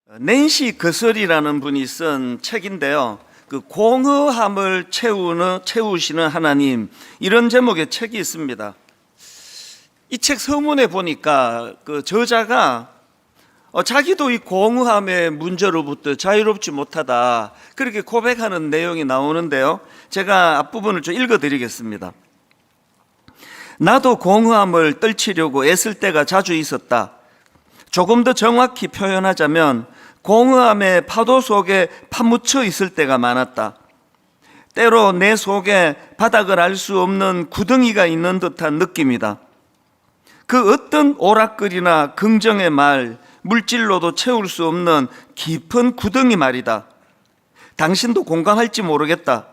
낸시 거설이라는 분이 쓴 책인데요. 그 공허함을 채우시는 하나님, 이런 제목의 책이 있습니다. 이 책 서문에 보니까 그 저자가 자기도 이 공허함의 문제로부터 자유롭지 못하다, 그렇게 고백하는 내용이 나오는데요. 제가 앞부분을 좀 읽어드리겠습니다. 나도 공허함을 떨치려고 애쓸 때가 자주 있었다. 조금 더 정확히 표현하자면 공허함의 파도 속에 파묻혀 있을 때가 많았다. 때로 내 속에 바닥을 알 수 없는 구덩이가 있는 듯한 느낌이다. 그 어떤 오락거리나 긍정의 말, 물질로도 채울 수 없는 깊은 구덩이 말이다. 당신도 공감할지 모르겠다.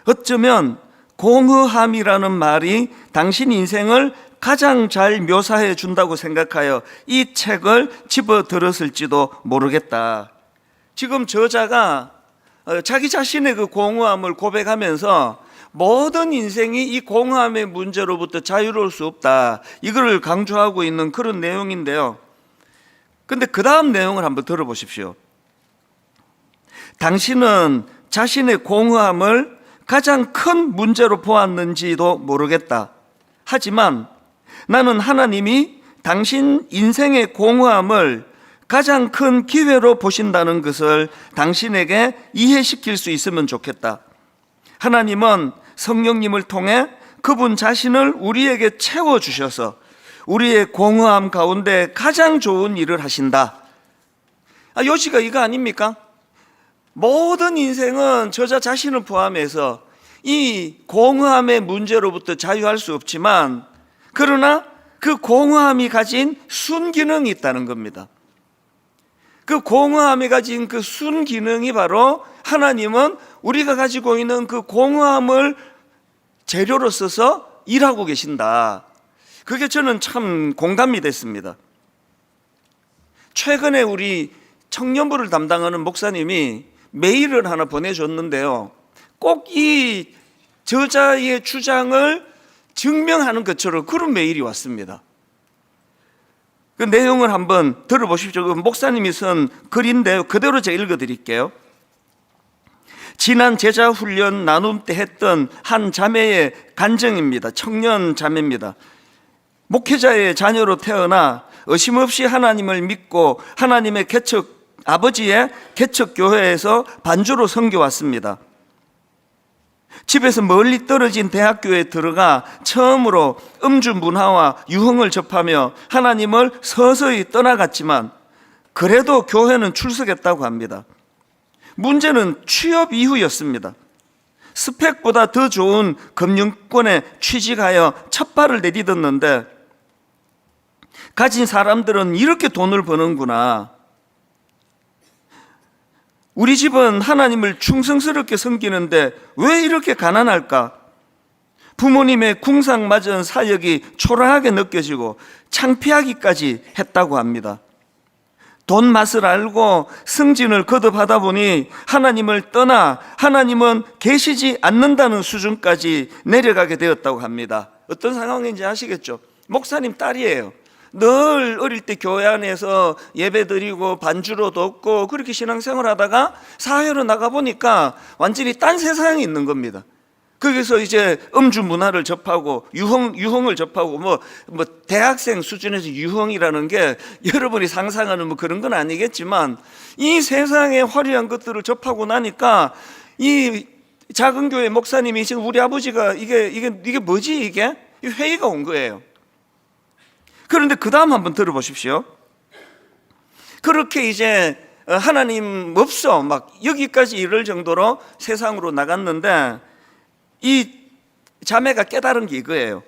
어쩌면 공허함이라는 말이 당신 인생을 가장 잘 묘사해 준다고 생각하여 이 책을 집어들었을지도 모르겠다. 지금 저자가 자기 자신의 그 공허함을 고백하면서 모든 인생이 이 공허함의 문제로부터 자유로울 수 없다, 이걸 강조하고 있는 그런 내용인데요. 근데 그 다음 내용을 한번 들어보십시오. 당신은 자신의 공허함을 가장 큰 문제로 보았는지도 모르겠다. 하지만 나는 하나님이 당신 인생의 공허함을 가장 큰 기회로 보신다는 것을 당신에게 이해시킬 수 있으면 좋겠다. 하나님은 성령님을 통해 그분 자신을 우리에게 채워주셔서 우리의 공허함 가운데 가장 좋은 일을 하신다. 요지가 이거 아닙니까? 모든 인생은 저자 자신을 포함해서 이 공허함의 문제로부터 자유할 수 없지만, 그러나 그 공허함이 가진 순기능이 있다는 겁니다. 그 공허함이 가진 그 순기능이 바로 하나님은 우리가 가지고 있는 그 공허함을 재료로 써서 일하고 계신다. 그게 저는 참 공감이 됐습니다. 최근에 우리 청년부를 담당하는 목사님이 메일을 하나 보내줬는데요. 꼭 이 저자의 주장을 증명하는 것처럼 그런 메일이 왔습니다. 그 내용을 한번 들어보십시오. 그 목사님이 쓴 글인데요. 그대로 제가 읽어드릴게요. 지난 제자 훈련 나눔 때 했던 한 자매의 간증입니다. 청년 자매입니다. 목회자의 자녀로 태어나 의심없이 하나님을 믿고 하나님의 아버지의 개척교회에서 반주로 섬겨왔습니다. 집에서 멀리 떨어진 대학교에 들어가 처음으로 음주 문화와 유흥을 접하며 하나님을 서서히 떠나갔지만 그래도 교회는 출석했다고 합니다. 문제는 취업 이후였습니다. 스펙보다 더 좋은 금융권에 취직하여 첫 발을 내딛었는데, 가진 사람들은 이렇게 돈을 버는구나. 우리 집은 하나님을 충성스럽게 섬기는데 왜 이렇게 가난할까? 부모님의 궁상맞은 사역이 초라하게 느껴지고 창피하기까지 했다고 합니다. 돈 맛을 알고 승진을 거듭하다 보니 하나님을 떠나 하나님은 계시지 않는다는 수준까지 내려가게 되었다고 합니다. 어떤 상황인지 아시겠죠? 목사님 딸이에요. 늘 어릴 때 교회 안에서 예배 드리고 반주로 돕고 그렇게 신앙생활 하다가 사회로 나가보니까 완전히 딴 세상에 있는 겁니다. 거기서 이제 음주 문화를 접하고 유흥을 접하고 뭐 대학생 수준에서 유흥이라는 게 여러분이 상상하는 뭐 그런 건 아니겠지만, 이 세상의 화려한 것들을 접하고 나니까 이 작은 교회 목사님이 지금 우리 아버지가 이게 뭐지 이게? 회의가 온 거예요. 그런데 그 다음 한번 들어보십시오. 그렇게 이제 하나님 없어 막 여기까지 이럴 정도로 세상으로 나갔는데, 이 자매가 깨달은 게 이거예요.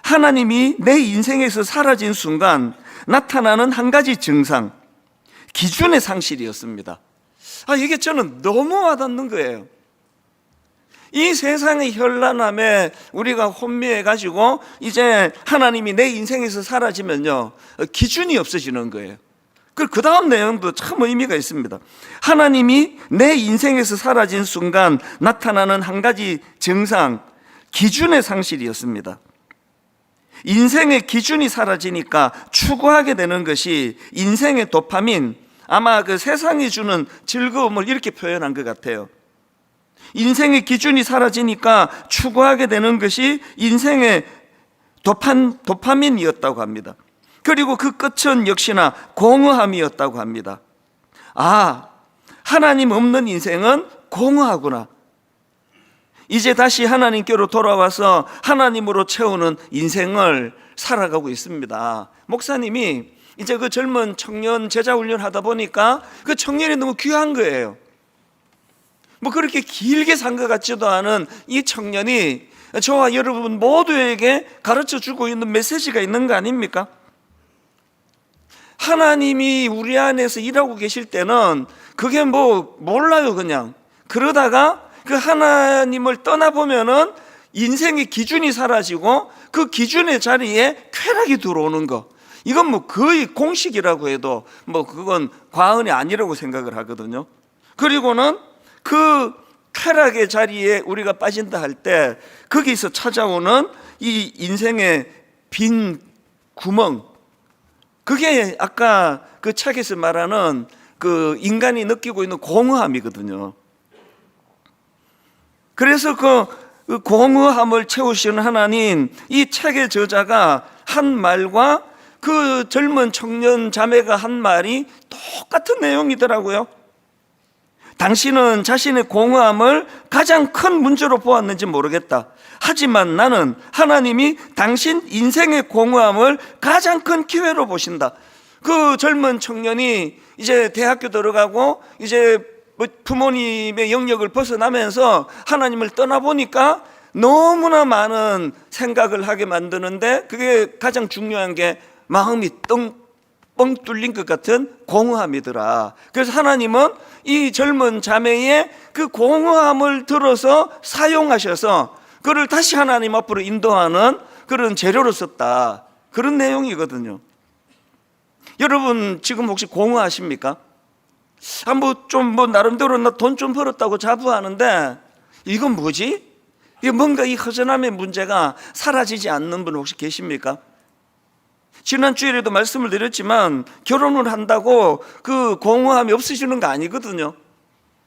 하나님이 내 인생에서 사라진 순간 나타나는 한 가지 증상, 기준의 상실이었습니다. 이게 저는 너무 와닿는 거예요. 이 세상의 현란함에 우리가 혼미해가지고 이제 하나님이 내 인생에서 사라지면요, 기준이 없어지는 거예요. 그 다음 내용도 참 의미가 있습니다. 하나님이 내 인생에서 사라진 순간 나타나는 한 가지 증상, 기준의 상실이었습니다. 인생의 기준이 사라지니까 추구하게 되는 것이 인생의 도파민, 아마 그 세상이 주는 즐거움을 이렇게 표현한 것 같아요. 인생의 기준이 사라지니까 추구하게 되는 것이 인생의 도파민이었다고 합니다. 그리고 그 끝은 역시나 공허함이었다고 합니다. 아, 하나님 없는 인생은 공허하구나. 이제 다시 하나님께로 돌아와서 하나님으로 채우는 인생을 살아가고 있습니다. 목사님이 이제 그 젊은 청년 제자 훈련하다 보니까 그 청년이 너무 귀한 거예요. 뭐 그렇게 길게 산 것 같지도 않은 이 청년이 저와 여러분 모두에게 가르쳐 주고 있는 메시지가 있는 거 아닙니까? 하나님이 우리 안에서 일하고 계실 때는 그게 뭐 몰라요. 그냥 그러다가 그 하나님을 떠나보면은 인생의 기준이 사라지고 그 기준의 자리에 쾌락이 들어오는 거, 이건 뭐 거의 공식이라고 해도 뭐 그건 과언이 아니라고 생각을 하거든요. 그리고는 그 쾌락의 자리에 우리가 빠진다 할 때 거기서 찾아오는 이 인생의 빈 구멍, 그게 아까 그 책에서 말하는 그 인간이 느끼고 있는 공허함이거든요. 그래서 그 공허함을 채우시는 하나님, 이 책의 저자가 한 말과 그 젊은 청년 자매가 한 말이 똑같은 내용이더라고요. 당신은 자신의 공허함을 가장 큰 문제로 보았는지 모르겠다. 하지만 나는 하나님이 당신 인생의 공허함을 가장 큰 기회로 보신다. 그 젊은 청년이 이제 대학교 들어가고 이제 부모님의 영역을 벗어나면서 하나님을 떠나보니까 너무나 많은 생각을 하게 만드는데, 그게 가장 중요한 게 마음이 뻥 뚫린 것 같은 공허함이더라. 그래서 하나님은 이 젊은 자매의 그 공허함을 들어서 사용하셔서 그를 다시 하나님 앞으로 인도하는 그런 재료로 썼다, 그런 내용이거든요. 여러분 지금 혹시 공허하십니까? 뭐 나름대로 나 돈 좀 벌었다고 자부하는데 이건 뭐지? 이게 뭔가 이 허전함의 문제가 사라지지 않는 분 혹시 계십니까? 지난 주일에도 말씀을 드렸지만 결혼을 한다고 그 공허함이 없어지는 거 아니거든요.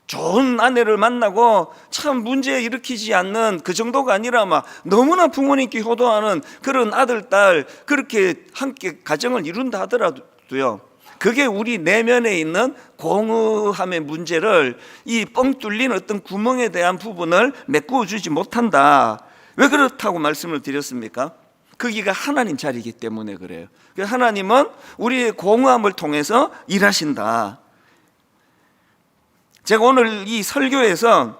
좋은 아내를 만나고 참 문제 일으키지 않는 그 정도가 아니라 막 너무나 부모님께 효도하는 그런 아들, 딸, 그렇게 함께 가정을 이룬다 하더라도요, 그게 우리 내면에 있는 공허함의 문제를, 이 뻥 뚫린 어떤 구멍에 대한 부분을 메꾸어 주지 못한다. 왜 그렇다고 말씀을 드렸습니까? 거기가 하나님 자리이기 때문에 그래요. 하나님은 우리의 공허함을 통해서 일하신다. 제가 오늘 이 설교에서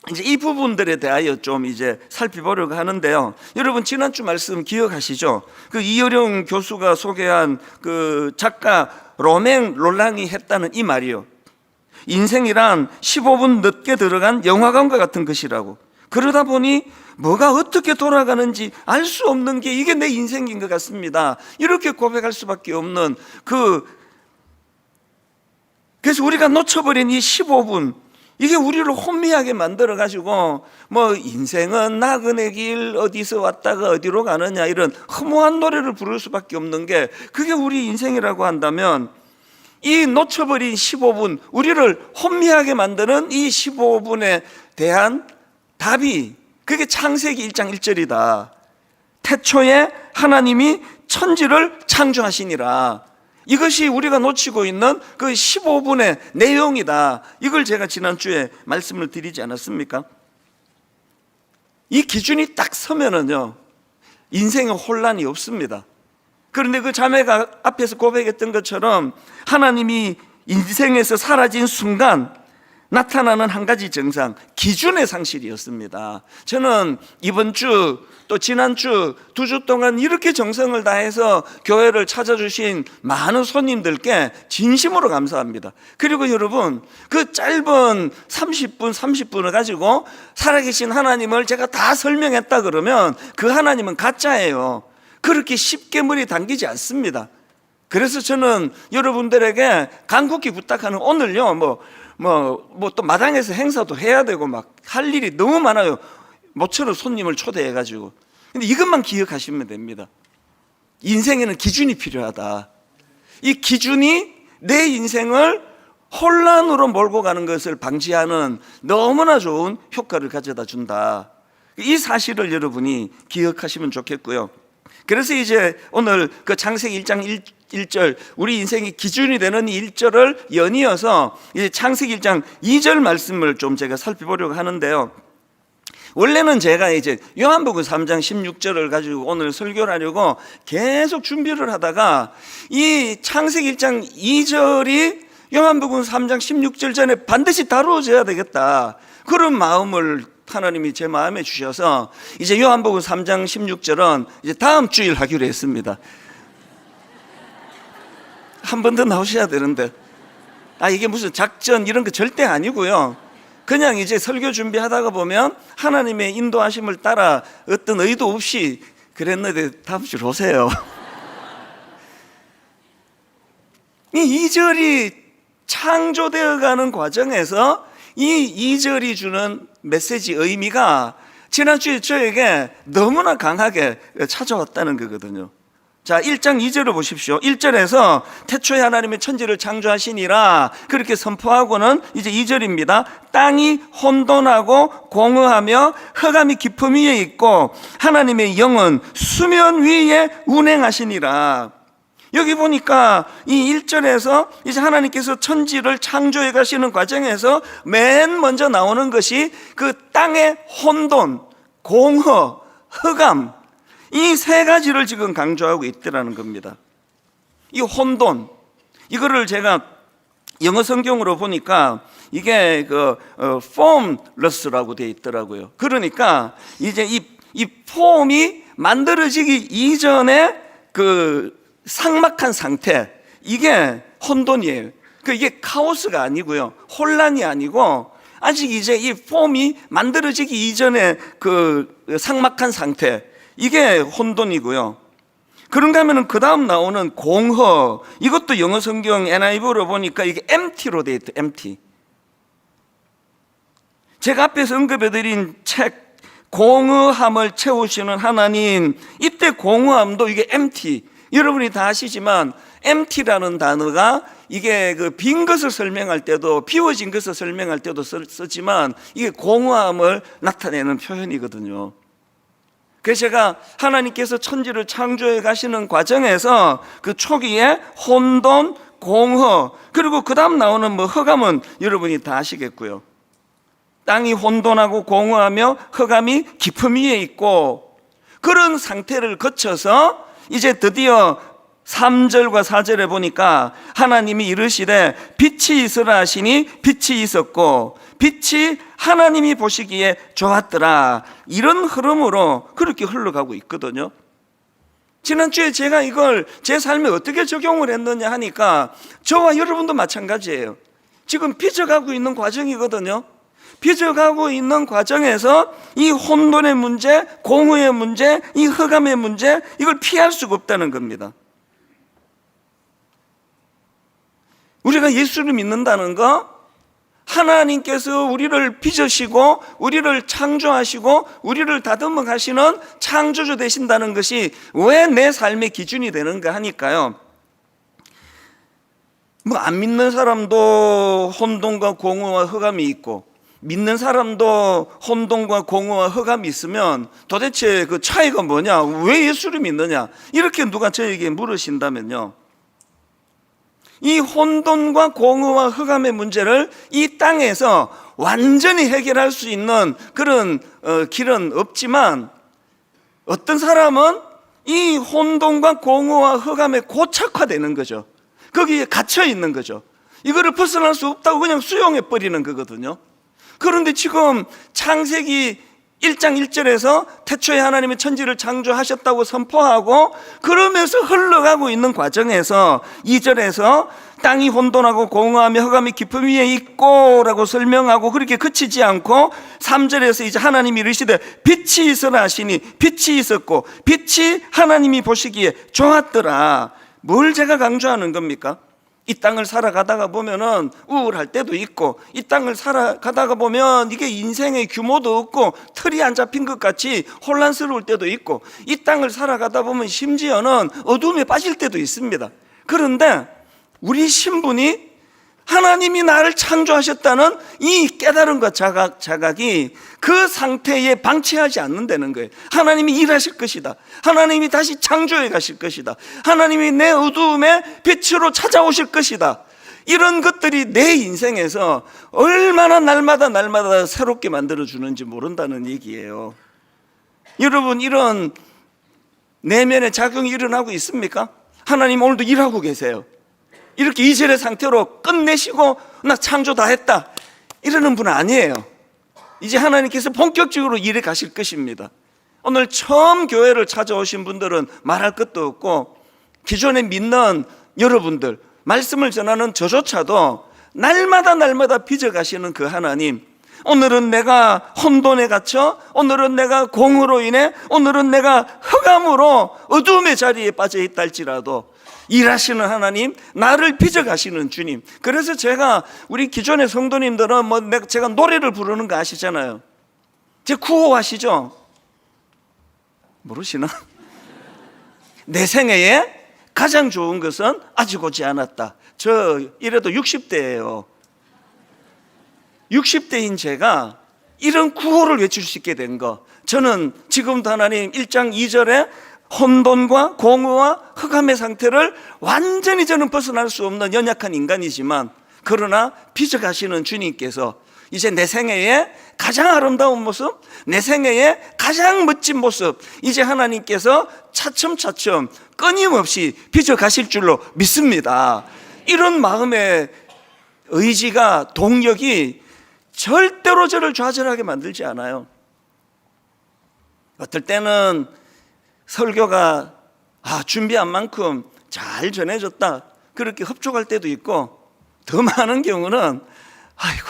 이제 이 부분들에 대하여 좀 이제 살펴보려고 하는데요. 여러분 지난주 말씀 기억하시죠? 그 이어령 교수가 소개한 그 작가 로맹 롤랑이 했다는 이 말이요. 인생이란 15분 늦게 들어간 영화관과 같은 것이라고. 그러다 보니 뭐가 어떻게 돌아가는지 알 수 없는 게 이게 내 인생인 것 같습니다. 이렇게 고백할 수밖에 없는 그래서 우리가 놓쳐버린 이 15분, 이게 우리를 혼미하게 만들어가지고 뭐 인생은 나그네 길 어디서 왔다가 어디로 가느냐, 이런 허무한 노래를 부를 수밖에 없는 게, 그게 우리 인생이라고 한다면 이 놓쳐버린 15분, 우리를 혼미하게 만드는 이 15분에 대한 답이, 그게 창세기 1장 1절이다. 태초에 하나님이 천지를 창조하시니라. 이것이 우리가 놓치고 있는 그 15분의 내용이다. 이걸 제가 지난주에 말씀을 드리지 않았습니까? 이 기준이 딱 서면은요, 인생에 혼란이 없습니다. 그런데 그 자매가 앞에서 고백했던 것처럼 하나님이 인생에서 사라진 순간 나타나는 한 가지 증상, 기준의 상실이었습니다. 저는 이번 주 또 지난주 2주 동안 이렇게 정성을 다해서 교회를 찾아주신 많은 손님들께 진심으로 감사합니다. 그리고 여러분, 그 짧은 30분을 가지고 살아계신 하나님을 제가 다 설명했다 그러면 그 하나님은 가짜예요. 그렇게 쉽게 머리 당기지 않습니다. 그래서 저는 여러분들에게 간곡히 부탁하는, 오늘요 또 마당에서 행사도 해야 되고 막 할 일이 너무 많아요. 모처럼 손님을 초대해가지고. 근데 이것만 기억하시면 됩니다. 인생에는 기준이 필요하다. 이 기준이 내 인생을 혼란으로 몰고 가는 것을 방지하는 너무나 좋은 효과를 가져다 준다. 이 사실을 여러분이 기억하시면 좋겠고요. 그래서 이제 오늘 그 창세기 1장 1절, 우리 인생의 기준이 되는 1절을 연이어서 이제 창세기 1장 2절 말씀을 좀 제가 살펴보려고 하는데요. 원래는 제가 이제 요한복음 3장 16절을 가지고 오늘 설교를 하려고 계속 준비를 하다가 이 창세기 1장 2절이 요한복음 3장 16절 전에 반드시 다루어져야 되겠다, 그런 마음을 하나님이 제 마음에 주셔서 이제 요한복음 3장 16절은 이제 다음 주일 하기로 했습니다. 한 번 더 나오셔야 되는데, 이게 무슨 작전 이런 거 절대 아니고요. 그냥 이제 설교 준비하다가 보면 하나님의 인도하심을 따라 어떤 의도 없이 그랬는데 다음 주로 오세요. 이 2절이 창조되어 가는 과정에서 이 2절이 주는 메시지 의미가 지난주에 저에게 너무나 강하게 찾아왔다는 거거든요. 자, 1장 2절을 보십시오. 1절에서 태초에 하나님의 천지를 창조하시니라 그렇게 선포하고는 이제 2절입니다. 땅이 혼돈하고 공허하며 흑암이 깊음 위에 있고 하나님의 영은 수면 위에 운행하시니라. 여기 보니까 이 1절에서 이제 하나님께서 천지를 창조해 가시는 과정에서 맨 먼저 나오는 것이 그 땅의 혼돈, 공허, 흑암, 이 세 가지를 지금 강조하고 있더라는 겁니다. 이 혼돈, 이거를 제가 영어 성경으로 보니까 이게 formless라고 되어 있더라고요. 그러니까 이제 이 폼이 만들어지기 이전에 그 삭막한 상태, 이게 혼돈이에요. 이게 카오스가 아니고요, 혼란이 아니고 아직 이제 이 폼이 만들어지기 이전에 그 삭막한 상태, 이게 혼돈이고요. 그런가 하면 그 다음 나오는 공허, 이것도 영어 성경 NIV로 보니까 이게 empty로 되어 있다. empty. 제가 앞에서 언급해드린 책 공허함을 채우시는 하나님, 이때 공허함도 이게 empty, 여러분이 다 아시지만 empty라는 단어가 이게 그 빈 것을 설명할 때도, 비워진 것을 설명할 때도 쓰지만 이게 공허함을 나타내는 표현이거든요. 그래서 제가 하나님께서 천지를 창조해 가시는 과정에서 그 초기에 혼돈, 공허, 그리고 그 다음 나오는 흑암은 여러분이 다 아시겠고요. 땅이 혼돈하고 공허하며 흑암이 깊음 위에 있고, 그런 상태를 거쳐서 이제 드디어 3절과 4절에 보니까 하나님이 이르시되 빛이 있으라 하시니 빛이 있었고 빛이 하나님이 보시기에 좋았더라. 이런 흐름으로 그렇게 흘러가고 있거든요. 지난주에 제가 이걸 제 삶에 어떻게 적용을 했느냐 하니까 저와 여러분도 마찬가지예요. 지금 빚어가고 있는 과정이거든요. 빚어가고 있는 과정에서 이 혼돈의 문제, 공허의 문제, 이 흑암의 문제, 이걸 피할 수가 없다는 겁니다. 우리가 예수를 믿는다는 거, 하나님께서 우리를 빚으시고 우리를 창조하시고 우리를 다듬어 가시는 창조주 되신다는 것이 왜 내 삶의 기준이 되는가 하니까요, 안 믿는 사람도 혼돈과 공허와 흑암이 있고 믿는 사람도 혼돈과 공허와 흑암이 있으면 도대체 그 차이가 뭐냐, 왜 예수를 믿느냐, 이렇게 누가 저에게 물으신다면요, 이 혼돈과 공허와 흑암의 문제를 이 땅에서 완전히 해결할 수 있는 그런 길은 없지만, 어떤 사람은 이 혼돈과 공허와 흑암에 고착화되는 거죠. 거기에 갇혀 있는 거죠. 이거를 벗어날 수 없다고 그냥 수용해 버리는 거거든요. 그런데 지금 창세기 1장 1절에서 태초에 하나님의 천지를 창조하셨다고 선포하고 그러면서 흘러가고 있는 과정에서 2절에서 땅이 혼돈하고 공허하며 흑암이 깊음 위에 있고 라고 설명하고 그렇게 그치지 않고 3절에서 이제 하나님이 이르시되 빛이 있으라 하시니 빛이 있었고 빛이 하나님이 보시기에 좋았더라. 뭘 제가 강조하는 겁니까? 이 땅을 살아가다가 보면은 우울할 때도 있고, 이 땅을 살아가다가 보면 이게 인생의 규모도 없고 틀이 안 잡힌 것 같이 혼란스러울 때도 있고, 이 땅을 살아가다 보면 심지어는 어둠에 빠질 때도 있습니다. 그런데 우리 신분이 하나님이 나를 창조하셨다는 이 깨달음과 자각이 그 상태에 방치하지 않는다는 거예요. 하나님이 일하실 것이다. 하나님이 다시 창조해 가실 것이다. 하나님이 내 어두움에 빛으로 찾아오실 것이다. 이런 것들이 내 인생에서 얼마나 날마다 새롭게 만들어주는지 모른다는 얘기예요. 여러분, 이런 내면의 작용이 일어나고 있습니까? 하나님 오늘도 일하고 계세요. 이렇게 이절의 상태로 끝내시고 나 창조 다 했다 이러는 분은 아니에요. 이제 하나님께서 본격적으로 일해 가실 것입니다. 오늘 처음 교회를 찾아오신 분들은 말할 것도 없고, 기존에 믿는 여러분들, 말씀을 전하는 저조차도 날마다 빚어가시는 그 하나님, 오늘은 내가 혼돈에 갇혀, 오늘은 내가 공으로 인해, 오늘은 내가 흑암으로 어두움의 자리에 빠져 있다 할지라도 일하시는 하나님, 나를 빚어가시는 주님. 그래서 제가 우리 기존의 성도님들은 제가 노래를 부르는 거 아시잖아요. 제 구호하시죠? 모르시나? 내 생애에 가장 좋은 것은 아직 오지 않았다. 저 이래도 60대예요 60대인 제가 이런 구호를 외칠 수 있게 된 거, 저는 지금도 하나님 1장 2절에 혼돈과 공허와 흑암의 상태를 완전히 저는 벗어날 수 없는 연약한 인간이지만, 그러나 빚어가시는 주님께서 이제 내 생애의 가장 아름다운 모습, 내 생애의 가장 멋진 모습, 이제 하나님께서 차츰차츰 끊임없이 빚어가실 줄로 믿습니다. 이런 마음의 의지가, 동력이 절대로 저를 좌절하게 만들지 않아요. 어떨 때는 설교가 준비한 만큼 잘 전해졌다 그렇게 흡족할 때도 있고, 더 많은 경우는 아이고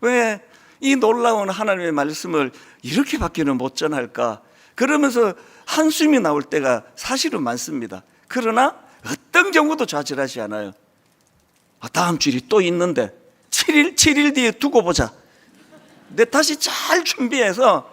왜 이 놀라운 하나님의 말씀을 이렇게밖에는 못 전할까 그러면서 한숨이 나올 때가 사실은 많습니다. 그러나 어떤 경우도 좌절하지 않아요. 다음 주일이 또 있는데 7일 뒤에 두고 보자. 내 다시 잘 준비해서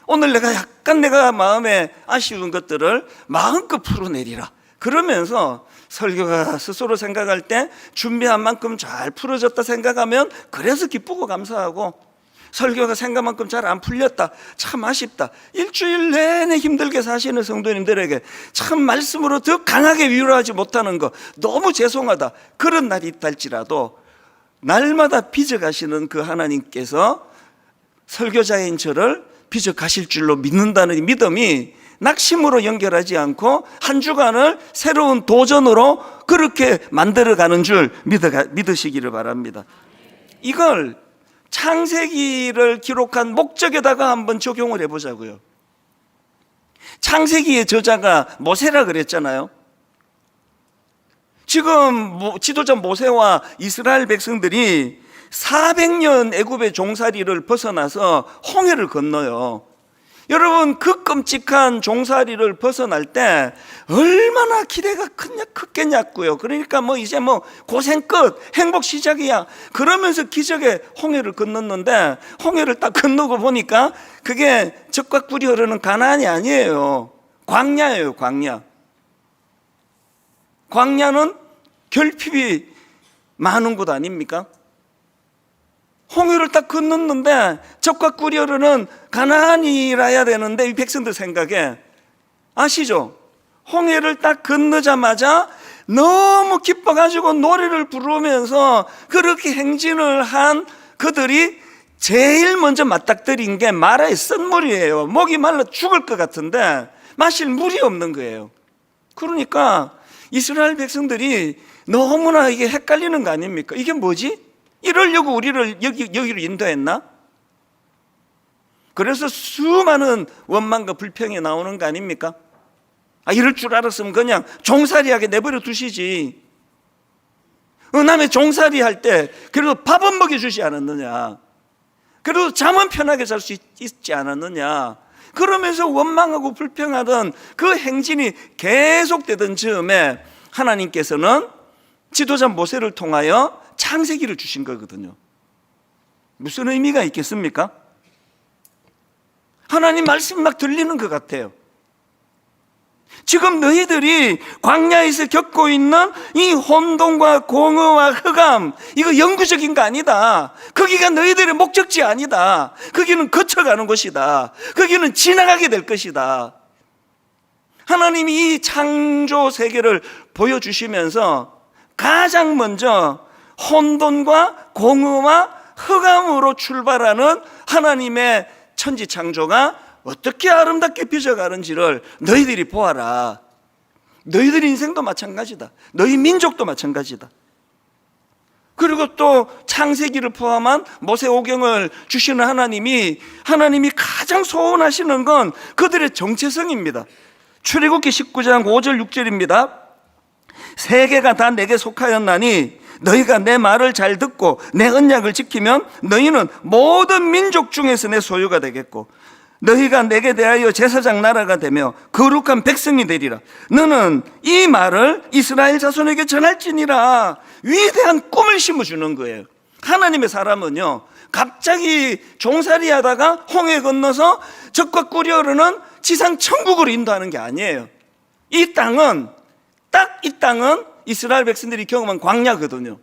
오늘 내가 마음에 아쉬운 것들을 마음껏 풀어내리라. 그러면서 설교가 스스로 생각할 때 준비한 만큼 잘 풀어졌다 생각하면 그래서 기쁘고 감사하고, 설교가 생각만큼 잘 안 풀렸다, 참 아쉽다, 일주일 내내 힘들게 사시는 성도님들에게 참 말씀으로 더 강하게 위로하지 못하는 거 너무 죄송하다, 그런 날이 있다 할지라도 날마다 빚어가시는 그 하나님께서 설교자인 저를 빚어가실 줄로 믿는다는 이 믿음이 낙심으로 연결하지 않고 한 주간을 새로운 도전으로 그렇게 만들어가는 줄 믿으시기를 바랍니다. 이걸 창세기를 기록한 목적에다가 한번 적용을 해보자고요. 창세기의 저자가 모세라 그랬잖아요. 지금 지도자 모세와 이스라엘 백성들이 400년 애굽의 종살이를 벗어나서 홍해를 건너요. 여러분, 그 끔찍한 종살이를 벗어날 때 얼마나 기대가 컸겠냐고요. 그러니까 이제 고생 끝, 행복 시작이야 그러면서 기적의 홍해를 건넜는데, 홍해를 딱 건너고 보니까 그게 젖과 꿀이 흐르는 가나안이 아니에요. 광야예요. 광야는 결핍이 많은 곳 아닙니까? 홍해를 딱 건넜는데 젖과 꿀이 흐르는 가나안이라야 되는데, 이 백성들 생각에 아시죠? 홍해를 딱 건너자마자 너무 기뻐가지고 노래를 부르면서 그렇게 행진을 한 그들이 제일 먼저 맞닥뜨린 게 마라의 쓴물이에요. 목이 말라 죽을 것 같은데 마실 물이 없는 거예요. 그러니까 이스라엘 백성들이 너무나 이게 헷갈리는 거 아닙니까? 이게 뭐지? 이러려고 우리를 여기로 인도했나? 그래서 수많은 원망과 불평이 나오는 거 아닙니까? 이럴 줄 알았으면 그냥 종살이하게 내버려 두시지. 남의 종살이 할 때 그래도 밥은 먹여주지 않았느냐? 그래도 잠은 편하게 잘 수 있지 않았느냐? 그러면서 원망하고 불평하던 그 행진이 계속되던 즈음에 하나님께서는 지도자 모세를 통하여 창세기를 주신 거거든요. 무슨 의미가 있겠습니까? 하나님 말씀이 막 들리는 것 같아요. 지금 너희들이 광야에서 겪고 있는 이 혼돈과 공허와 흑암, 이거 영구적인 거 아니다. 거기가 너희들의 목적지 아니다. 거기는 거쳐가는 곳이다. 거기는 지나가게 될 것이다. 하나님이 이 창조 세계를 보여주시면서 가장 먼저 혼돈과 공허와 흑암으로 출발하는 하나님의 천지 창조가 어떻게 아름답게 빚어가는지를 너희들이 보아라. 너희들 인생도 마찬가지다. 너희 민족도 마찬가지다. 그리고 또 창세기를 포함한 모세오경을 주시는 하나님이 가장 소원하시는 건 그들의 정체성입니다. 출애굽기 19장 5절 6절입니다. 세계가 다 내게 속하였나니 너희가 내 말을 잘 듣고 내 언약을 지키면 너희는 모든 민족 중에서 내 소유가 되겠고 너희가 내게 대하여 제사장 나라가 되며 거룩한 백성이 되리라. 너는 이 말을 이스라엘 자손에게 전할지니라. 위대한 꿈을 심어주는 거예요. 하나님의 사람은요, 갑자기 종살이 하다가 홍해 건너서 적과 꿀이 흐르는 지상 천국으로 인도하는 게 아니에요. 이 땅은 이스라엘 백성들이 경험한 광야거든요.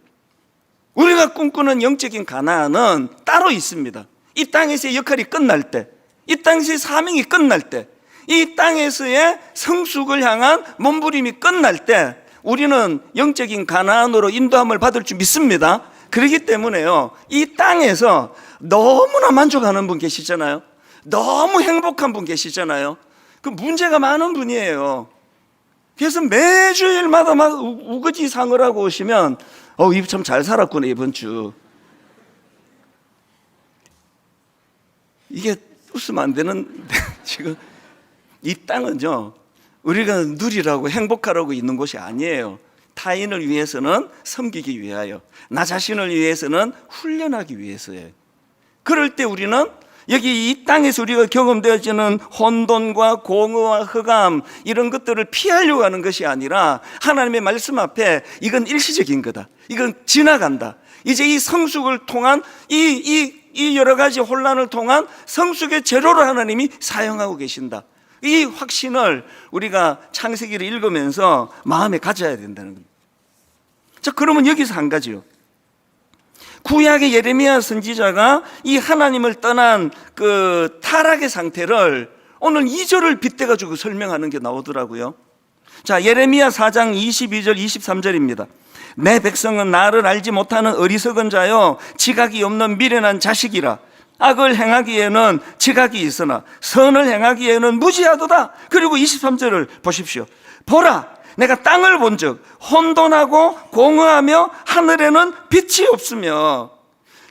우리가 꿈꾸는 영적인 가나안은 따로 있습니다. 이 땅에서의 역할이 끝날 때, 이 땅에서의 사명이 끝날 때, 이 땅에서의 성숙을 향한 몸부림이 끝날 때 우리는 영적인 가나안으로 인도함을 받을 줄 믿습니다. 그렇기 때문에요, 이 땅에서 너무나 만족하는 분 계시잖아요. 너무 행복한 분 계시잖아요. 그 문제가 많은 분이에요. 그래서 매주일마다 막 우거지 상을 하고 오시면 이분 참 잘 살았구나 이번 주. 이게 웃으면 안 되는데 지금 이 땅은요, 우리가 누리라고 행복하라고 있는 곳이 아니에요. 타인을 위해서는 섬기기 위하여, 나 자신을 위해서는 훈련하기 위해서예요. 그럴 때 우리는 여기 이 땅에서 우리가 경험되어지는 혼돈과 공허와 흑암, 이런 것들을 피하려고 하는 것이 아니라 하나님의 말씀 앞에 이건 일시적인 거다, 이건 지나간다. 이제 이 성숙을 통한 이 여러 가지 혼란을 통한 성숙의 재료를 하나님이 사용하고 계신다. 이 확신을 우리가 창세기를 읽으면서 마음에 가져야 된다는 겁니다. 자, 그러면 여기서 한 가지요. 구약의 예레미야 선지자가 이 하나님을 떠난 그 타락의 상태를 오늘 2절을 빗대가지고 설명하는 게 나오더라고요. 자, 예레미야 4장 22절 23절입니다. 내 백성은 나를 알지 못하는 어리석은 자요, 지각이 없는 미련한 자식이라. 악을 행하기에는 지각이 있으나 선을 행하기에는 무지하도다. 그리고 23절을 보십시오. 보라, 내가 땅을 본즉 혼돈하고 공허하며 하늘에는 빛이 없으며.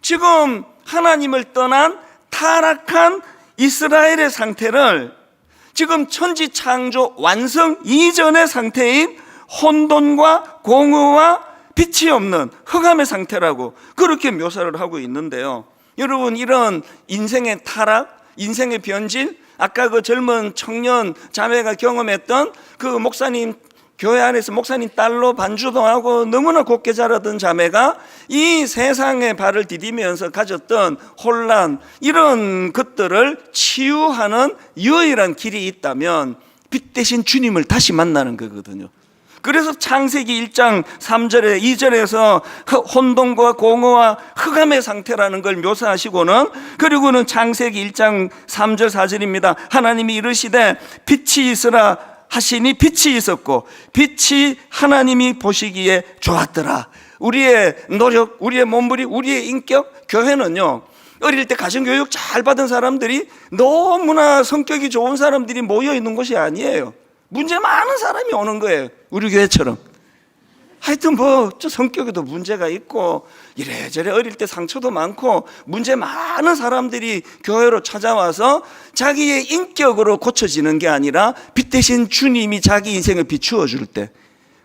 지금 하나님을 떠난 타락한 이스라엘의 상태를 지금 천지 창조 완성 이전의 상태인 혼돈과 공허와 빛이 없는 흑암의 상태라고 그렇게 묘사를 하고 있는데요. 여러분, 이런 인생의 타락, 인생의 변질, 아까 그 젊은 청년 자매가 경험했던 그 목사님, 교회 안에서 목사님 딸로 반주도 하고 너무나 곱게 자라던 자매가 이 세상에 발을 디디면서 가졌던 혼란, 이런 것들을 치유하는 유일한 길이 있다면 빛 대신 주님을 다시 만나는 거거든요. 그래서 창세기 1장 3절에 2절에서 혼돈과 공허와 흑암의 상태라는 걸 묘사하시고는, 그리고는 창세기 1장 3절 4절입니다. 하나님이 이르시되 빛이 있으라 하시니 빛이 있었고 빛이 하나님이 보시기에 좋았더라. 우리의 노력, 우리의 몸부림, 우리의 인격, 교회는요, 어릴 때 가정교육 잘 받은 사람들이, 너무나 성격이 좋은 사람들이 모여 있는 곳이 아니에요. 문제 많은 사람이 오는 거예요. 우리 교회처럼. 하여튼 저 성격에도 문제가 있고 이래저래 어릴 때 상처도 많고 문제 많은 사람들이 교회로 찾아와서 자기의 인격으로 고쳐지는 게 아니라 빛 대신 주님이 자기 인생을 비추어 줄 때,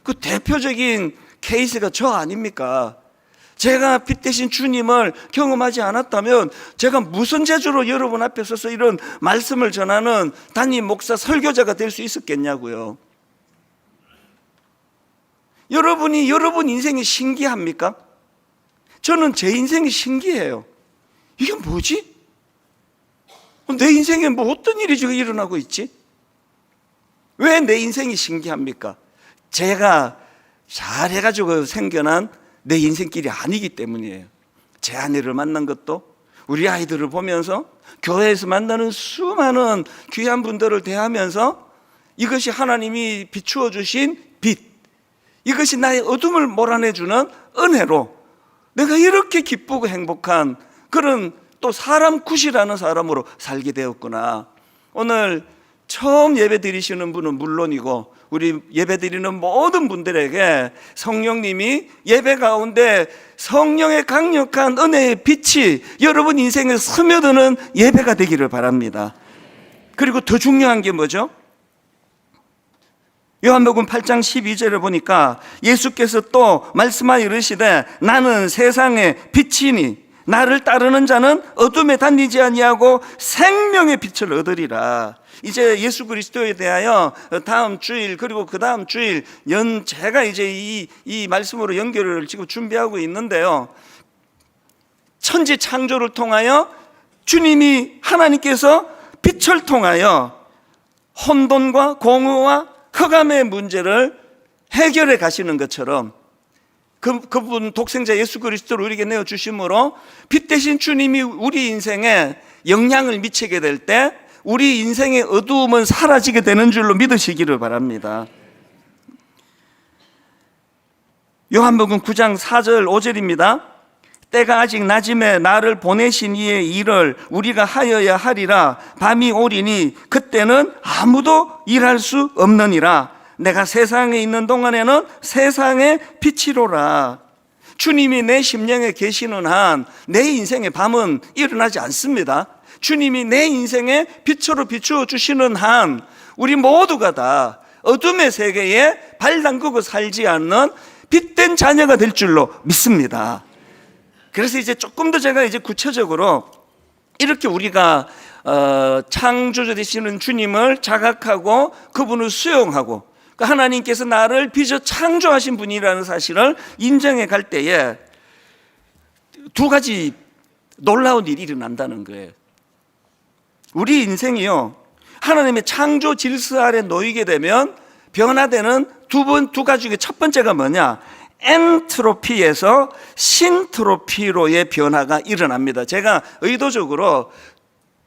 그 대표적인 케이스가 저 아닙니까? 제가 빛 대신 주님을 경험하지 않았다면 제가 무슨 재주로 여러분 앞에 서서 이런 말씀을 전하는 담임 목사, 설교자가 될 수 있었겠냐고요. 여러분이 여러분 인생이 신기합니까? 저는 제 인생이 신기해요. 이게 뭐지? 내 인생에 뭐 어떤 일이 지금 일어나고 있지? 왜 내 인생이 신기합니까? 제가 잘해가지고 생겨난 내 인생길이 아니기 때문이에요. 제 아내를 만난 것도, 우리 아이들을 보면서, 교회에서 만나는 수많은 귀한 분들을 대하면서 이것이 하나님이 비추어 주신 빛, 이것이 나의 어둠을 몰아내주는 은혜로 내가 이렇게 기쁘고 행복한 그런 또 사람 굿이라는 사람으로 살게 되었구나. 오늘 처음 예배 드리시는 분은 물론이고 우리 예배 드리는 모든 분들에게 성령님이 예배 가운데 성령의 강력한 은혜의 빛이 여러분 인생에 스며드는 예배가 되기를 바랍니다. 그리고 더 중요한 게 뭐죠? 요한복음 8장 12절을 보니까 예수께서 또 말씀하여 이르시되 나는 세상의 빛이니 나를 따르는 자는 어둠에 다니지 아니하고 생명의 빛을 얻으리라. 이제 예수 그리스도에 대하여 다음 주일 그리고 그 다음 주일 제가 이제 이 말씀으로 연결을 지금 준비하고 있는데요, 천지 창조를 통하여 주님이 하나님께서 빛을 통하여 혼돈과 공허와 흑암의 문제를 해결해 가시는 것처럼 그분 독생자 예수 그리스도를 우리에게 내어주심으로 빛 대신 주님이 우리 인생에 영향을 미치게 될 때 우리 인생의 어두움은 사라지게 되는 줄로 믿으시기를 바랍니다. 요한복음 9장 4절 5절입니다. 때가 아직 낮음에 나를 보내신 이의 일을 우리가 하여야 하리라. 밤이 오리니 그때는 아무도 일할 수 없느니라. 내가 세상에 있는 동안에는 세상의 빛이로라. 주님이 내 심령에 계시는 한 내 인생의 밤은 일어나지 않습니다. 주님이 내 인생에 빛으로 비추어 주시는 한 우리 모두가 다 어둠의 세계에 발 담그고 살지 않는 빛된 자녀가 될 줄로 믿습니다. 그래서 이제 조금 더 제가 이제 구체적으로 이렇게 우리가 창조주 되시는 주님을 자각하고 그분을 수용하고 하나님께서 나를 빚어 창조하신 분이라는 사실을 인정해 갈 때에 두 가지 놀라운 일이 일어난다는 거예요. 우리 인생이요, 하나님의 창조 질서 아래 놓이게 되면 변화되는 두 가지 중에 첫 번째가 뭐냐? 엔트로피에서 신트로피로의 변화가 일어납니다. 제가 의도적으로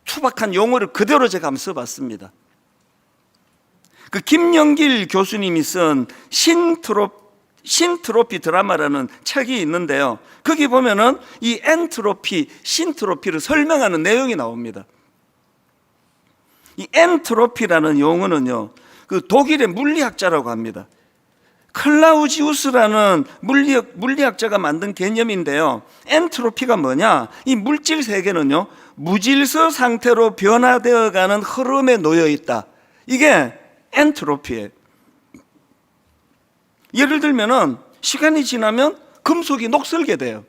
투박한 용어를 그대로 제가 한번 써봤습니다. 그 김영길 교수님이 쓴 신트로피 드라마라는 책이 있는데요, 거기 보면은 이 엔트로피, 신트로피를 설명하는 내용이 나옵니다. 이 엔트로피라는 용어는요, 그 독일의 물리학자라고 합니다. 클라우지우스라는 물리학자가 만든 개념인데요, 엔트로피가 뭐냐? 이 물질 세계는요, 무질서 상태로 변화되어가는 흐름에 놓여 있다. 이게 엔트로피예요. 예를 들면은 시간이 지나면 금속이 녹슬게 돼요.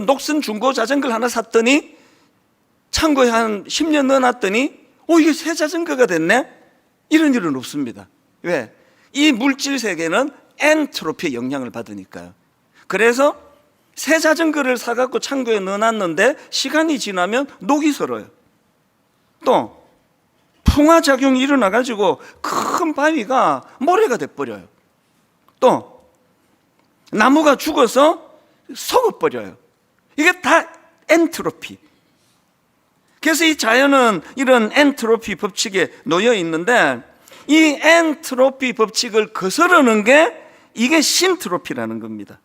녹슨 중고 자전거를 하나 샀더니 창고에 한 10년 넣어놨더니 이게 새 자전거가 됐네? 이런 일은 없습니다. 왜? 이 물질 세계는 엔트로피의 영향을 받으니까요. 그래서 새 자전거를 사갖고 창고에 넣어놨는데 시간이 지나면 녹이 슬어요. 또 풍화작용이 일어나가지고 큰 바위가 모래가 돼버려요. 또 나무가 죽어서 썩어버려요. 이게 다 엔트로피. 그래서 이 자연은 이런 엔트로피 법칙에 놓여 있는데, 이 엔트로피 법칙을 거스르는 게 이게 신트로피라는 겁니다.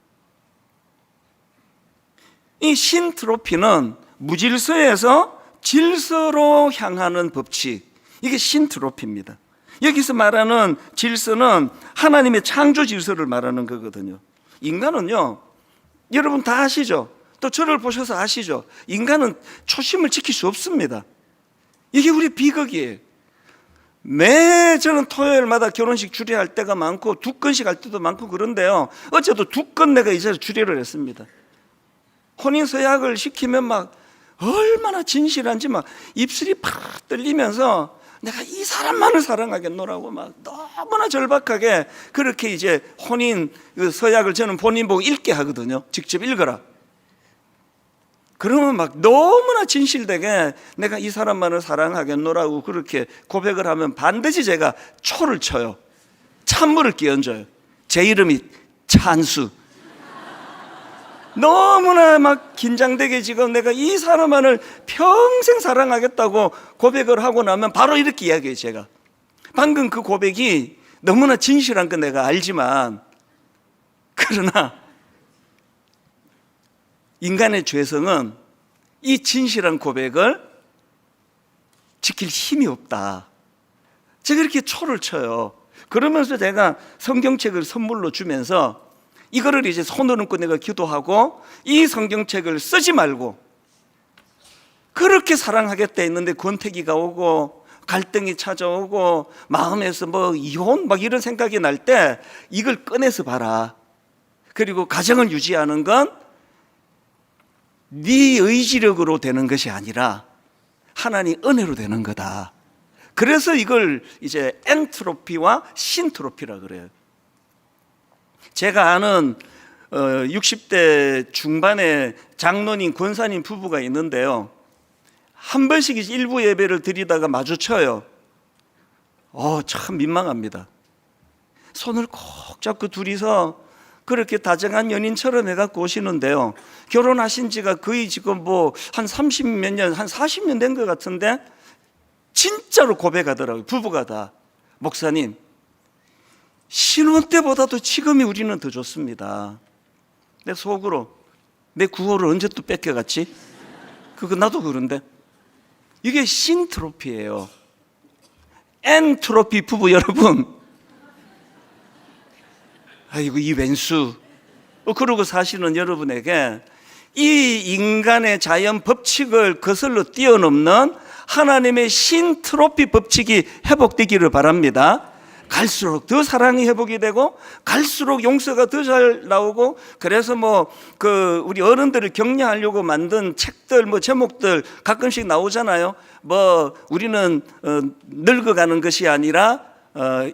이 신트로피는 무질서에서 질서로 향하는 법칙, 이게 신트로피입니다. 여기서 말하는 질서는 하나님의 창조 질서를 말하는 거거든요. 인간은요, 여러분 다 아시죠? 또 저를 보셔서 아시죠? 인간은 초심을 지킬 수 없습니다. 이게 우리 비극이에요. 저는 토요일마다 결혼식 주례할 때가 많고 2건씩 할 때도 많고 그런데요, 어제도 2건 내가 이 자리에 주례를 했습니다. 혼인서약을 시키면 막 얼마나 진실한지 막 입술이 팍 떨리면서 내가 이 사람만을 사랑하겠노라고 막 너무나 절박하게 그렇게 이제 혼인 서약을 저는 본인 보고 읽게 하거든요. 직접 읽어라. 그러면 막 너무나 진실되게 내가 이 사람만을 사랑하겠노라고 그렇게 고백을 하면 반드시 제가 초를 쳐요. 찬물을 끼얹어요. 제 이름이 찬수. 너무나 막 긴장되게 지금 내가 이 사람만을 평생 사랑하겠다고 고백을 하고 나면 바로 이렇게 이야기해요. 제가 방금 그 고백이 너무나 진실한 건 내가 알지만, 그러나 인간의 죄성은 이 진실한 고백을 지킬 힘이 없다. 제가 이렇게 초를 쳐요. 그러면서 제가 성경책을 선물로 주면서 이거를 이제 손을 얹고 내가 기도하고, 이 성경책을 쓰지 말고 그렇게 사랑하겠다 했는데 권태기가 오고 갈등이 찾아오고 마음에서 뭐 이혼 막 이런 생각이 날 때 이걸 꺼내서 봐라. 그리고 가정을 유지하는 건 네 의지력으로 되는 것이 아니라 하나님 은혜로 되는 거다. 그래서 이걸 이제 엔트로피와 신트로피라 그래요. 제가 아는 60대 중반의 장로님, 권사님 부부가 있는데요, 한 번씩 일부 예배를 드리다가 마주쳐요. 참 민망합니다. 손을 꼭 잡고 둘이서 그렇게 다정한 연인처럼 해갖고 오시는데요, 결혼하신 지가 거의 지금 뭐 한 30몇 년, 한 40년 된 것 같은데 진짜로 고백하더라고요. 부부가 다. 목사님, 신혼 때보다도 지금이 우리는 더 좋습니다. 내 속으로 내 구호를 언제 또 뺏겨갔지? 그거 나도 그런데. 이게 신트로피예요. 엔트로피 부부 여러분, 아이고 이 왼수. 그러고 사시는 여러분에게 이 인간의 자연 법칙을 거슬러 뛰어넘는 하나님의 신트로피 법칙이 회복되기를 바랍니다. 갈수록 더 사랑이 회복이 되고 갈수록 용서가 더 잘 나오고, 그래서 우리 어른들을 격려하려고 만든 책들 제목들 가끔씩 나오잖아요. 우리는 늙어가는 것이 아니라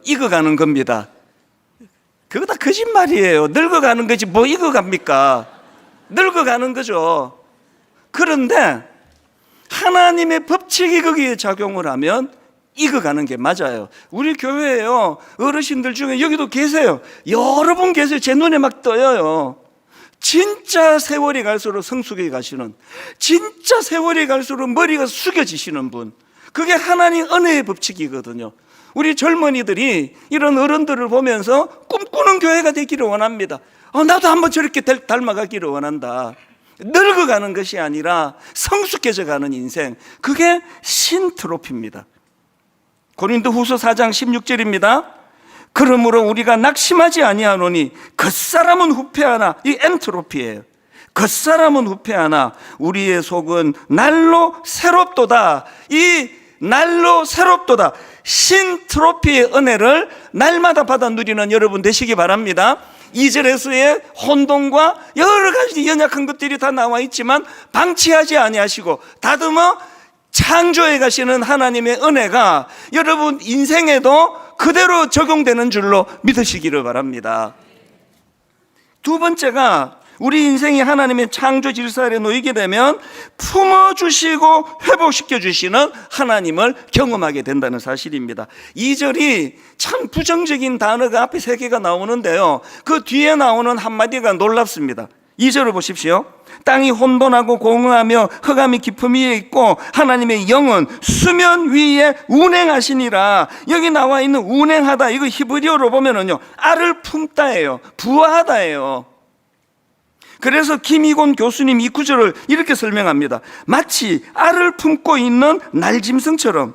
익어가는 겁니다. 그거 다 거짓말이에요. 늙어가는 거지 뭐 익어갑니까? 늙어가는 거죠. 그런데 하나님의 법칙이 거기에 작용을 하면 익어가는 게 맞아요. 우리 교회에요, 어르신들 중에 여기도 계세요. 여러 분 계세요. 제 눈에 막 떠요. 진짜 세월이 갈수록 성숙해 가시는, 진짜 세월이 갈수록 머리가 숙여지시는 분, 그게 하나님 은혜의 법칙이거든요. 우리 젊은이들이 이런 어른들을 보면서 꿈꾸는 교회가 되기를 원합니다. 나도 한번 저렇게 닮아가기를 원한다. 늙어가는 것이 아니라 성숙해져 가는 인생, 그게 신트로피입니다. 고린도후서 4장 16절입니다. 그러므로 우리가 낙심하지 아니하노니 겉사람은 후패하나, 이 엔트로피예요. 겉사람은 후패하나 우리의 속은 날로 새롭도다. 이 날로 새롭도다, 신트로피의 은혜를 날마다 받아 누리는 여러분 되시기 바랍니다. 2절에서의 혼돈과 여러 가지 연약한 것들이 다 나와 있지만 방치하지 아니하시고 다듬어 창조해 가시는 하나님의 은혜가 여러분 인생에도 그대로 적용되는 줄로 믿으시기를 바랍니다. 두 번째가, 우리 인생이 하나님의 창조 질서 아래 놓이게 되면 품어주시고 회복시켜 주시는 하나님을 경험하게 된다는 사실입니다. 2절이 참 부정적인 단어가 앞에 3개가 나오는데요, 그 뒤에 나오는 한마디가 놀랍습니다. 2절을 보십시오. 땅이 혼돈하고 공허하며 흑암이 깊음 위에 있고 하나님의 영은 수면 위에 운행하시니라. 여기 나와 있는 운행하다, 이거 히브리어로 보면은요, 알을 품다예요. 부하다예요. 그래서 김희곤 교수님 이 구절을 이렇게 설명합니다. 마치 알을 품고 있는 날짐승처럼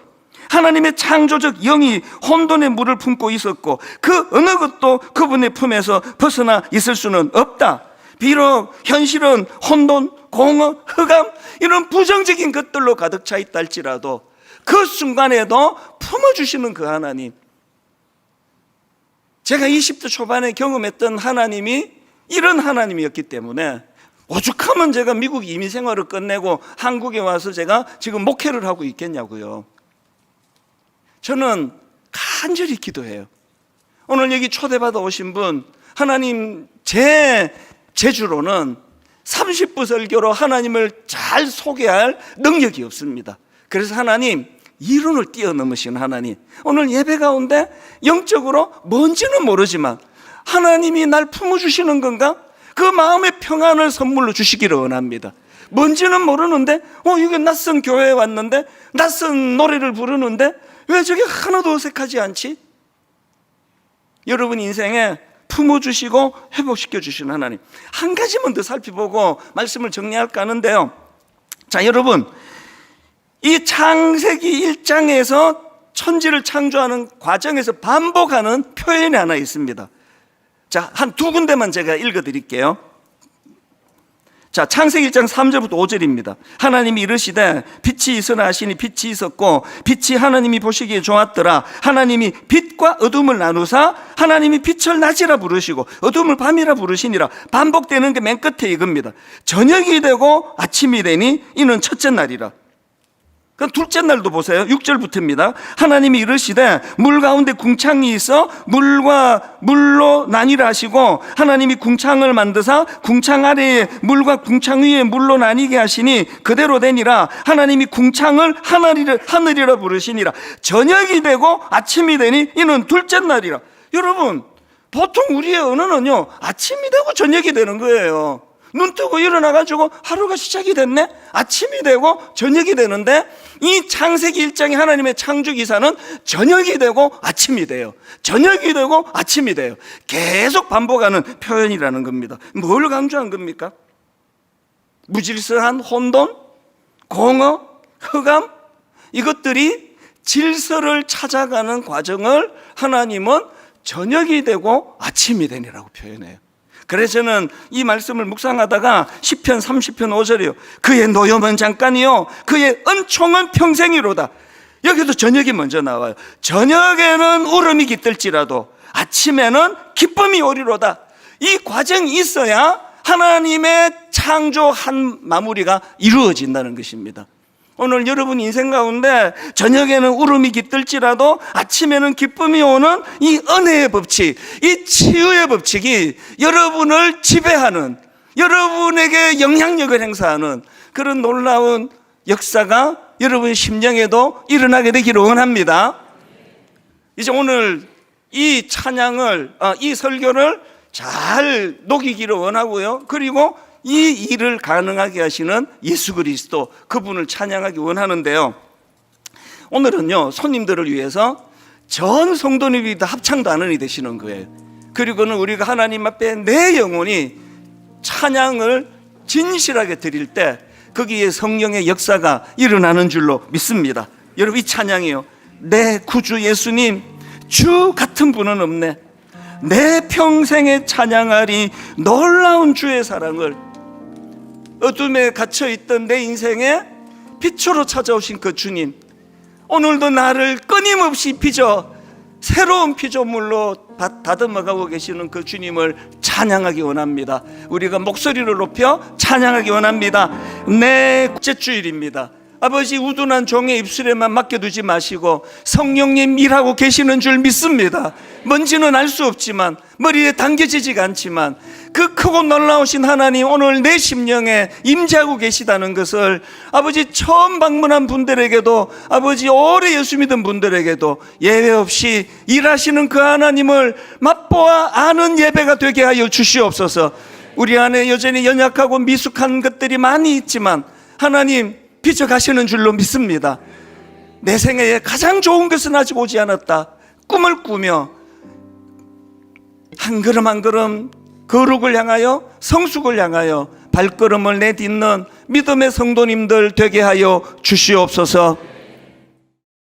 하나님의 창조적 영이 혼돈의 물을 품고 있었고 그 어느 것도 그분의 품에서 벗어나 있을 수는 없다. 비록 현실은 혼돈, 공허, 흑암 이런 부정적인 것들로 가득 차 있다 할지라도 그 순간에도 품어주시는 그 하나님, 제가 20대 초반에 경험했던 하나님이 이런 하나님이었기 때문에 오죽하면 제가 미국 이민 생활을 끝내고 한국에 와서 제가 지금 목회를 하고 있겠냐고요. 저는 간절히 기도해요. 오늘 여기 초대받아 오신 분, 하나님 제 제주로는 30부 설교로 하나님을 잘 소개할 능력이 없습니다. 그래서 하나님, 이론을 뛰어넘으신 하나님, 오늘 예배 가운데 영적으로 뭔지는 모르지만 하나님이 날 품어주시는 건가? 그 마음의 평안을 선물로 주시기를 원합니다. 뭔지는 모르는데 이게 낯선 교회에 왔는데 낯선 노래를 부르는데 왜 저게 하나도 어색하지 않지? 여러분 인생에 품어주시고 회복시켜주시는 하나님, 한 가지만 더 살펴보고 말씀을 정리할까 하는데요. 자, 여러분, 이 창세기 1장에서 천지를 창조하는 과정에서 반복하는 표현이 하나 있습니다. 자, 한 두 군데만 제가 읽어드릴게요. 자, 창세기 1장 3절부터 5절입니다. 하나님이 이르시되 빛이 있으라 하시니 빛이 있었고 빛이 하나님이 보시기에 좋았더라. 하나님이 빛과 어둠을 나누사 하나님이 빛을 낮이라 부르시고 어둠을 밤이라 부르시니라. 반복되는 게 맨 끝에 이겁니다. 저녁이 되고 아침이 되니 이는 첫째 날이라. 그럼 둘째 날도 보세요. 6절부터입니다. 하나님이 이르시되 물 가운데 궁창이 있어 물과 물로 나뉘라 하시고 하나님이 궁창을 만드사 궁창 아래에 물과 궁창 위에 물로 나뉘게 하시니 그대로 되니라. 하나님이 궁창을 하늘이라 부르시니라. 저녁이 되고 아침이 되니 이는 둘째 날이라. 여러분, 보통 우리의 언어는요, 아침이 되고 저녁이 되는 거예요. 눈 뜨고 일어나가지고 하루가 시작이 됐네? 아침이 되고 저녁이 되는데 이 창세기 1장의 하나님의 창조기사는 저녁이 되고 아침이 돼요. 저녁이 되고 아침이 돼요. 계속 반복하는 표현이라는 겁니다. 뭘 강조한 겁니까? 무질서한 혼돈, 공허, 흑암, 이것들이 질서를 찾아가는 과정을 하나님은 저녁이 되고 아침이 되니라고 표현해요. 그래서 저는 이 말씀을 묵상하다가 시편 30편 5절이요. 그의 노염은 잠깐이요 그의 은총은 평생이로다. 여기도 저녁이 먼저 나와요. 저녁에는 울음이 깃들지라도 아침에는 기쁨이 오리로다. 이 과정이 있어야 하나님의 창조한 마무리가 이루어진다는 것입니다. 오늘 여러분 인생 가운데 저녁에는 울음이 깃들지라도 아침에는 기쁨이 오는 이 은혜의 법칙, 이 치유의 법칙이 여러분을 지배하는, 여러분에게 영향력을 행사하는 그런 놀라운 역사가 여러분 심령에도 일어나게 되기를 원합니다. 이제 오늘 이 찬양을, 이 설교를 잘 녹이기를 원하고요. 그리고 이 일을 가능하게 하시는 예수 그리스도, 그분을 찬양하기 원하는데요. 오늘은요, 손님들을 위해서 전 성도님이 다 합창도 하는 이 되시는 거예요. 그리고는 우리가 하나님 앞에 내 영혼이 찬양을 진실하게 드릴 때 거기에 성령의 역사가 일어나는 줄로 믿습니다. 여러분, 이 찬양이요, 내 구주 예수님 주 같은 분은 없네. 내 평생에 찬양하리 놀라운 주의 사랑을. 어둠에 갇혀있던 내 인생에 빛으로 찾아오신 그 주님, 오늘도 나를 끊임없이 빚어 새로운 피조물로 다듬어가고 계시는 그 주님을 찬양하기 원합니다. 우리가 목소리를 높여 찬양하기 원합니다. 내 국제주일입니다. 아버지, 우둔한 종의 입술에만 맡겨두지 마시고 성령님 일하고 계시는 줄 믿습니다. 뭔지는 알 수 없지만, 머리에 당겨지지가 않지만 그 크고 놀라우신 하나님 오늘 내 심령에 임재하고 계시다는 것을 아버지, 처음 방문한 분들에게도, 아버지 오래 예수 믿은 분들에게도 예외 없이 일하시는 그 하나님을 맛보아 아는 예배가 되게 하여 주시옵소서. 우리 안에 여전히 연약하고 미숙한 것들이 많이 있지만 하나님 비춰가시는 줄로 믿습니다. 내 생애에 가장 좋은 것은 아직 오지 않았다. 꿈을 꾸며 한 걸음 한 걸음 거룩을 향하여, 성숙을 향하여 발걸음을 내딛는 믿음의 성도님들 되게 하여 주시옵소서.